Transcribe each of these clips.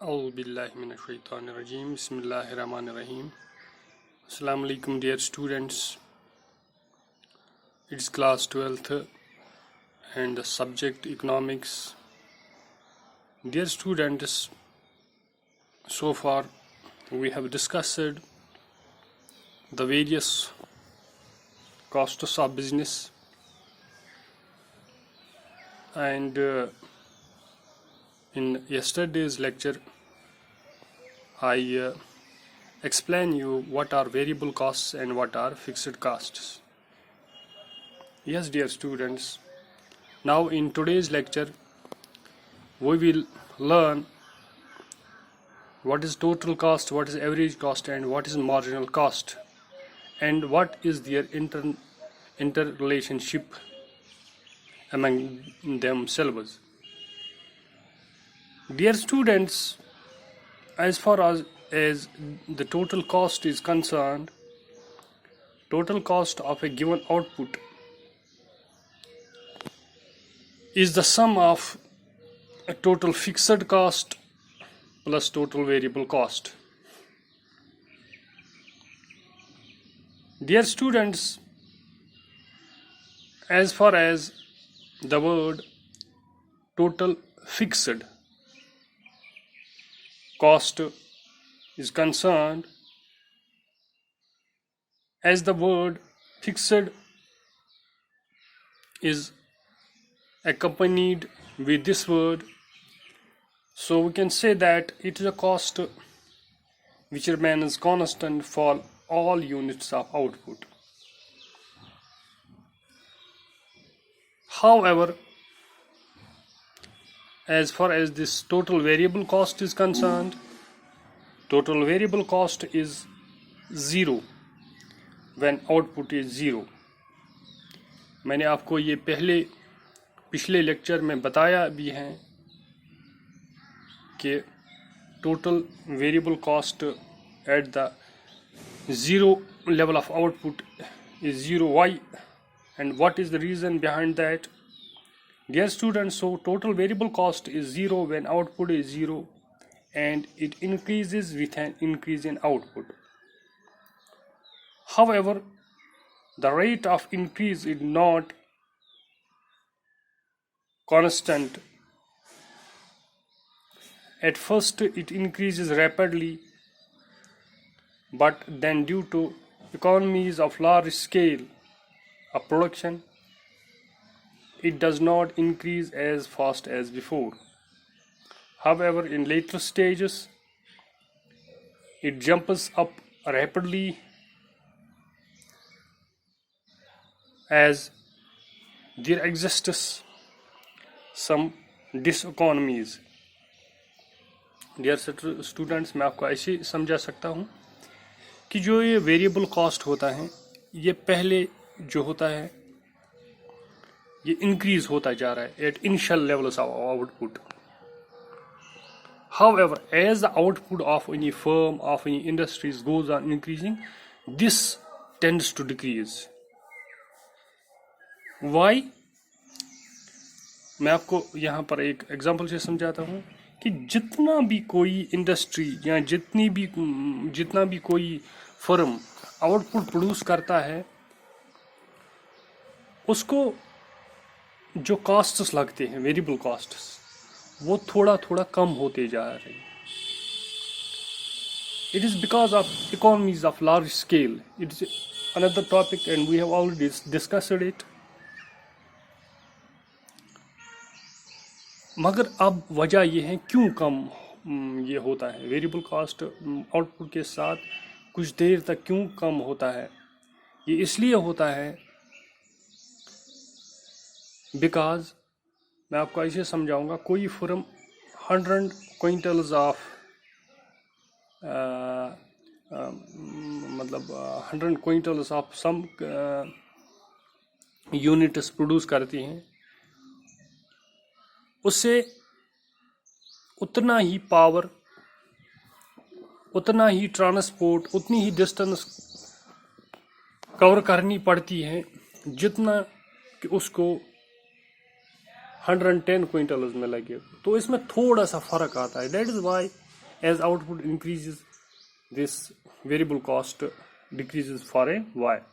Auzubillahiminash-shaytanir-rajim. Bismillahir-rahmanir-rahim. Assalamu alaikum, dear students. It's class 12th and the subject economics. Dear students, so far we have discussed the various costs of business, and in yesterday's lecture I explain you what are variable costs and what are fixed costs. Yes, dear students, now in today's lecture we will learn what is total cost, what is average cost, and what is marginal cost, and what is their interrelationship among themselves. Dear students, as far as the total cost is concerned, total cost of a given output is the sum of a total fixed cost plus total variable cost. Dear students, as far as the word total fixed cost is concerned, as the word fixed is accompanied with this word, so we can say that it is a cost which remains constant for all units of output. However, as far as this total variable cost is concerned, total variable cost is zero when output is zero. मैंने आपको ये पिछले lecture में बताया भी है कि total variable cost at the zero level of output is zero. Why and what is the reason behind that? Dear students, so total variable cost is zero when output is zero, and it increases with an increase in output. However, the rate of increase is not constant. At first it increases rapidly, but then due to economies of large scale of production, it does not increase as fast as before. However, in later stages, it jumps up rapidly as there exists some diseconomies. Dear students, मैं आपको ऐसे समझा सकता हूँ कि जो ये variable cost होता है, ये पहले जो होता है ये इंक्रीज होता जा रहा है at initial levels of output. However, as the output of any firm, of any industries goes on increasing, this tends to decrease. Why? मैं आपको यहाँ पर एक एग्जांपल से समझाता हूँ कि जितना भी कोई इंडस्ट्री या जितना भी कोई फर्म आउटपुट प्रोड्यूस करता है, उसको जो कॉस्ट्स लगते हैं, वेरिएबल कॉस्ट्स, वो थोड़ा थोड़ा कम होते जा रहे हैं. It is because of economies of large scale. It is another topic and we have already discussed it. मगर अब वजह ये है क्यों कम ये होता है, वेरिएबल कॉस्ट आउटपुट के साथ कुछ देर तक क्यों कम होता है. ये इसलिए होता है बिकॉज मैं आपको ऐसे समझाऊंगा, कोई firm 100 quintals of 100 quintals of some units produce करती हैं, उससे उतना ही पावर, उतना ही ट्रांसपोर्ट, उतनी ही डिस्टेंस कवर करनी पड़ती है जितना कि उसको 110 क्विंटल्स में लगे. तो इसमें थोड़ा सा फर्क आता है. That is why As output increases, this variable cost decreases for a while.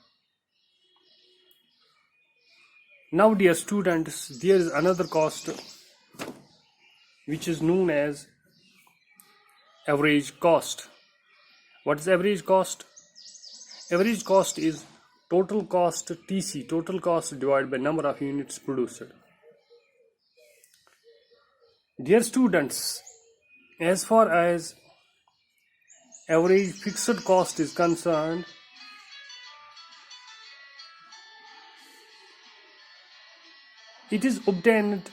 Now, dear students, there is another cost which is known as average cost. What is average cost? Average cost is total cost TC, total cost divided by number of units produced. Dear students, as far as average fixed cost is concerned, it is obtained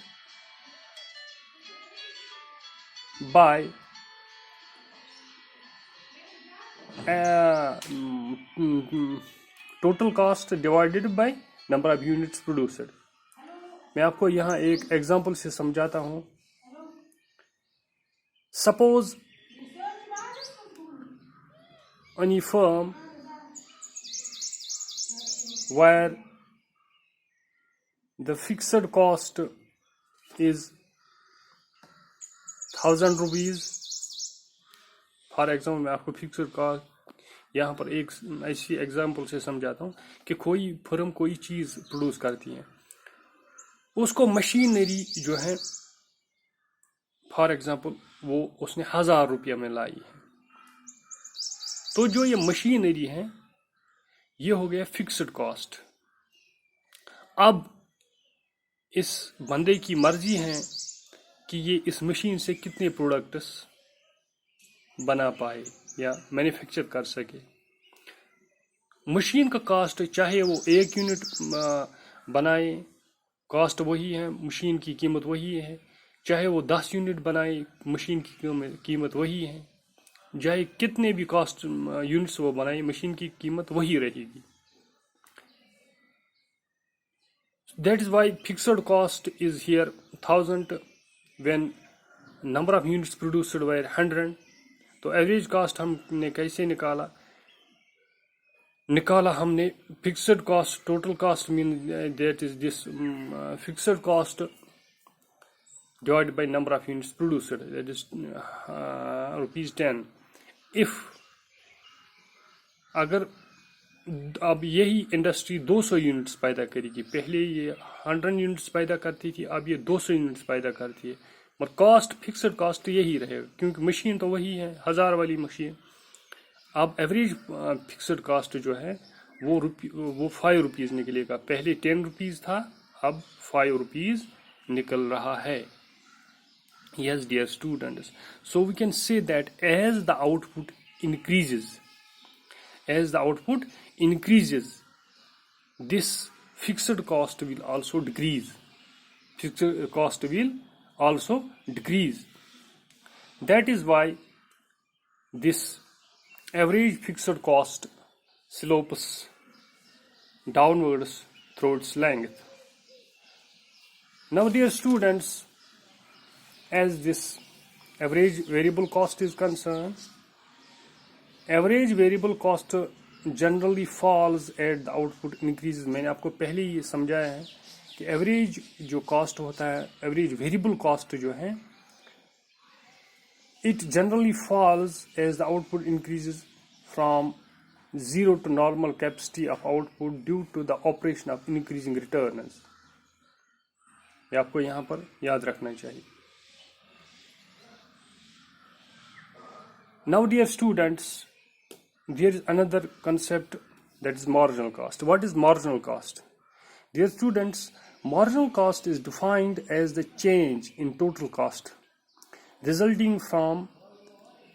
by total cost divided by number of units produced. मैं आपको यहाँ एक example से समझाता हूँ. Suppose any firm where the fixed cost is 1000 rupees. For example मैं आपको fixed cost यहाँ पर एक ऐसी एग्जांपल से समझाता हूँ कि कोई फर्म कोई चीज़ प्रोड्यूस करती है, उसको मशीनरी जो है फॉर एग्जांपल वो उसने 1000 रुपया में लाई है, तो जो ये मशीनरी है ये हो गया फिक्स्ड कॉस्ट. अब इस बंदे की मर्जी है कि ये इस मशीन से कितने प्रोडक्ट्स बना पाए या मैन्युफैक्चर कर सके. मशीन का कॉस्ट चाहे वो 1 यूनिट बनाए, कॉस्ट वही है, मशीन की कीमत वही है. चाहे वो 10 यूनिट बनाए, मशीन की कीमत वही है. चाहे कितने भी कॉस्ट यूनिट्स वो बनाए, मशीन की कीमत वही रहेगी. That is why fixed cost is here 1000 when number of units produced were 100. तो एवरेज कॉस्ट हमने कैसे निकाला हमने fixed cost, total cost mean that is this fixed cost divided by number of units produced, that is ₹10. If अगर अब यही industry 200 units पैदा करेगी, पहले ये 100 यूनिट्स पैदा करती थी, अब ये 200 यूनिट्स पैदा करती है, मगर कॉस्ट फिक्स्ड कॉस्ट यही रहेगा क्योंकि मशीन तो वही है, 1000 वाली मशीन. अब एवरेज फिक्स्ड कॉस्ट जो है वो 5 रुपीज़ निकलेगा. पहले 10 रुपीज़ था, अब 5 रुपीज़ निकल रहा है. Yes, dear students, so we can say that as the output increases, this fixed cost will also decrease. That is why this average fixed cost slopes downwards through its length. Now, dear students, as this average variable cost is concerned, average variable cost generally falls at the output increases. मैंने आपको पहले ही समझाया है कि average जो cost होता है, average variable cost जो है, it generally falls as the output increases from 0 to normal capacity of output due to the operation of increasing returns. ये आपको यहाँ पर याद रखना चाहिए. Now, dear students, there is another concept, that is marginal cost. What is marginal cost? Dear students, marginal cost is defined as the change in total cost resulting from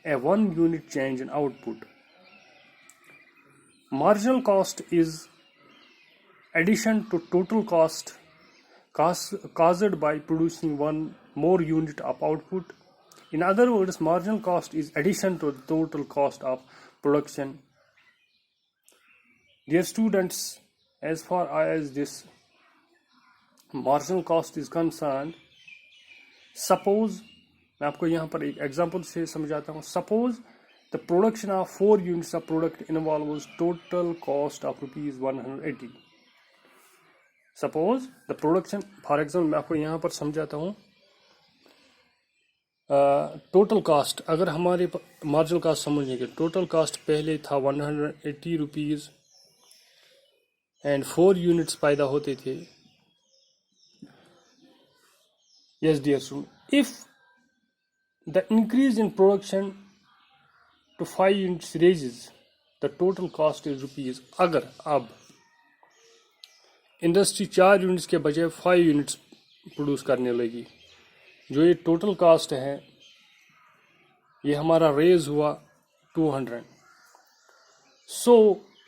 a 1 unit change in output. Marginal cost is addition to total cost caused by producing 1 more unit of output. In other words, marginal cost is addition to the total cost of production. Dear students, as far as this marginal cost is concerned, suppose मैं आपको यहाँ पर एक example से समझाता हूँ. Suppose the production of 4 units of product involves total cost of ₹180. Suppose the production, for example, मैं आपको यहाँ पर समझाता हूँ. टोटल कास्ट, अगर हमारे मार्जिनल कास्ट समझेंगे, टोटल कास्ट पहले था 180 रुपीज़ एंड 4 यूनिट्स पैदा होते थे. Yes dear student, if the increase in production to 5 units raises the total cost is rupees. अगर अब इंडस्ट्री 4 यूनिट्स के बजाय 5 यूनिट्स प्रोड्यूस करने लगी, जो ये टोटल कास्ट है ये हमारा रेज हुआ 200. So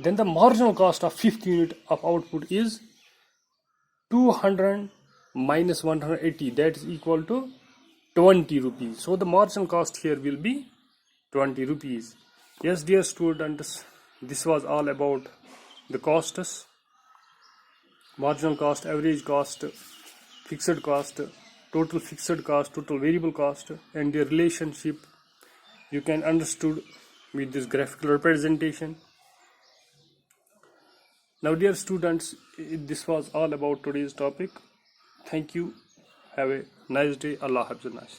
then the marginal cost of 5th unit of output is 200 minus 180, that is equal to 20 rupees. So the marginal cost here will be 20 rupees. Yes dear students, this was all about the costs: marginal cost, average cost, fixed cost, total fixed cost, total variable cost, and their relationship you can understood with this graphical representation. Now dear students, this was all about today's topic. Thank you. Have a nice day. Allah Hafiz.